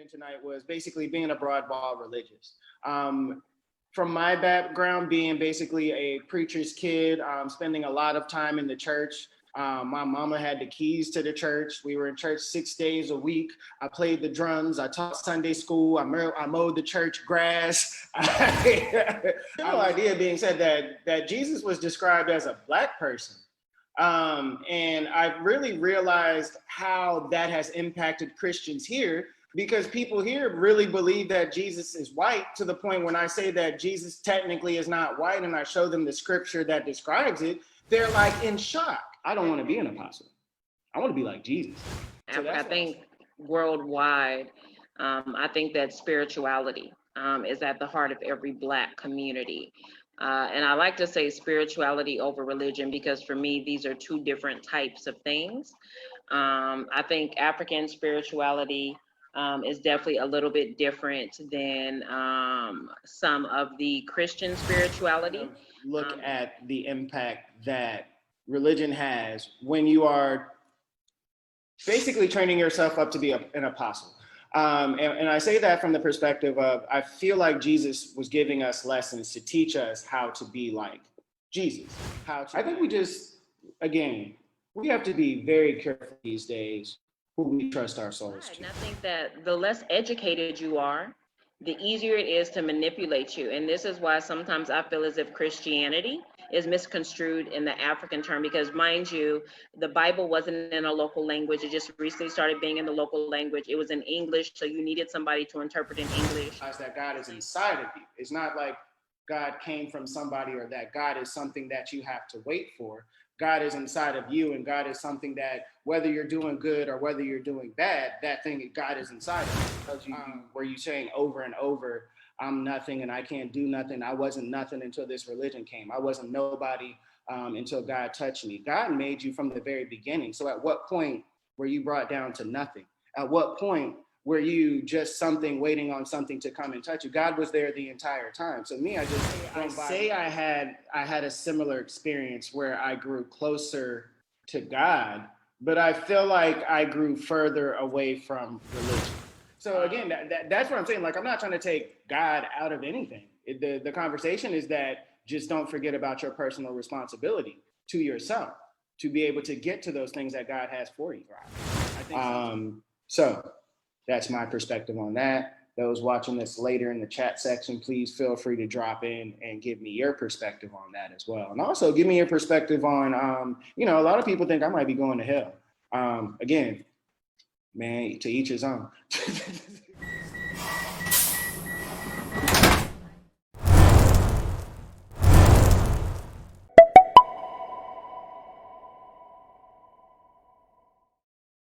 in tonight was basically being a broadball religious. From my background, being basically a preacher's kid, spending a lot of time in the church. My mama had the keys to the church. We were in church 6 days a week. I played the drums. I taught Sunday school. I mowed the church grass. The whole idea being said that Jesus was described as a Black person. And I really realized how that has impacted Christians here, because people here really believe that Jesus is white, to the point when I say that Jesus technically is not white and I show them the scripture that describes it, they're like in shock. I don't want to be an apostle. I want to be like Jesus. So I think worldwide, I think that spirituality is at the heart of every Black community. And I like to say spirituality over religion, because for me, these are two different types of things. I think African spirituality is definitely a little bit different than some of the Christian spirituality. Look at the impact that religion has when you are basically training yourself up to be an apostle. And I say that from the perspective of, I feel like Jesus was giving us lessons to teach us how to be like Jesus. I think we just, again, we have to be very careful these days who we trust our souls to. And I think that the less educated you are, the easier it is to manipulate you. And this is why sometimes I feel as if Christianity is misconstrued in the African term, because mind you, the Bible wasn't in a local language. It just recently started being in the local language. It was in English, so you needed somebody to interpret in English. That God is inside of you. It's not like God came from somebody, or that God is something that you have to wait for. God is inside of you, and God is something that, whether you're doing good or whether you're doing bad, that thing, God is inside of you. Were you saying over and over, I'm nothing and I can't do nothing. I wasn't nothing until this religion came. I wasn't nobody until God touched me. God made you from the very beginning. So at what point were you brought down to nothing? At what point were you just something waiting on something to come and touch you? God was there the entire time. So me, I had a similar experience where I grew closer to God, but I feel like I grew further away from religion. So again, that's what I'm saying. Like, I'm not trying to take God out of anything. The conversation is that just don't forget about your personal responsibility to yourself to be able to get to those things that God has for you. I think so that's my perspective on that. Those watching this later in the chat section, please feel free to drop in and give me your perspective on that as well. And also give me your perspective on, a lot of people think I might be going to hell. Again, man, to each his own.